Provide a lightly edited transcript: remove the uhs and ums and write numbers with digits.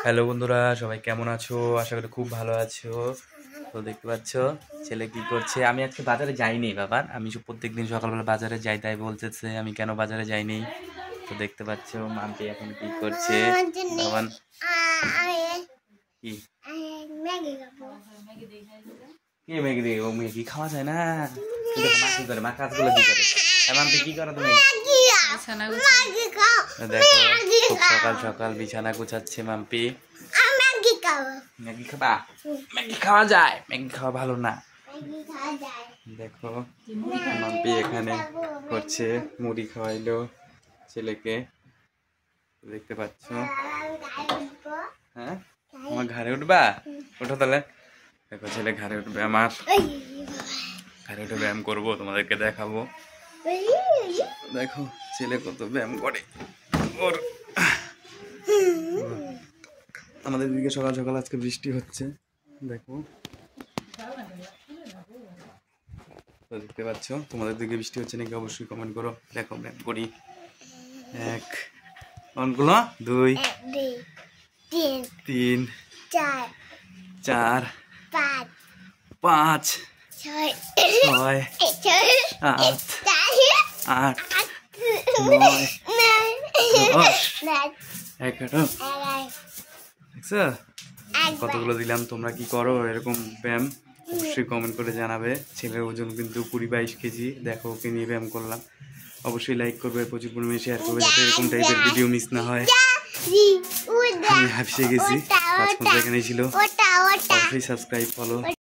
Hello বন্ধুরা, সবাই কেমন আছো? আশা করি খুব ভালো আছো। তো দেখতে পাচ্ছ ছেলে কি করছে। আমি আজকে বাজারে যাইনি বাবার, আমি প্রত্যেকদিন সকালবেলা বাজারে যাই, তাই বলতেছে আমি কেন বাজারে যাইনি। তো দেখতে পাচ্ছ মাম্পি এখন কি করছে। বাবান কি কি ম্যাগি দিয়ে? ও ম্যাগি খাওয়া যায় না। মা কি করে, মা কাজগুলো কি করে? মাম্পি কি করো তুমি? দেখো খুব সকাল সকাল বিছানা গুছাচ্ছে মাম্পি। ম্যাগি খাবা? ম্যাগি খাওয়া যায়? ম্যাগি খাওয়া ভালো না। দেখো মাম্পি এখানে করছে, মুড়ি খাওয়াইলো ছেলেকে, দেখতে পাচ্ছ। হ্যাঁ, আমার ঘাড়ে উঠবা? ওঠো তাহলে। দেখো ছেলে ঘাড়ে উঠবে, আমার ঘাড়ে উঠে ব্যায়াম করবো, তোমাদেরকে দেখাবো। দেখো ছেলে কত ব্যায়াম করে। ওর আমাদের দিকে সকাল সকাল আজকে বৃষ্টি হচ্ছে, দেখো। তো দেখতে পাচ্ছ, তোমাদের দিকে বৃষ্টি হচ্ছে নাকি অবশ্যই কমেন্ট করো। দেখো ব্যায়াম করি। 1 অনগুলো 2 3 4 5 6 7 8 9 10 দেখছো কতগুলো দিলাম। তোমরা কি করো এরকম ব্যায়াম? অবশ্যই কমেন্ট করে জানাবে। ছেলের ওজন কিন্তু 20-22 কেজি। দেখো ওকে নিয়ে ব্যায়াম করলাম। অবশ্যই লাইক করবে, প্রচুর পরিমাণে শেয়ার করবে, যাতে এরকম টাইপের ভিডিও মিস না হয়। আমি হাফিয়ে গেছি, আজ পর্যন্ত এখানেই ছিল। অবশ্যই সাবস্ক্রাইব ফলো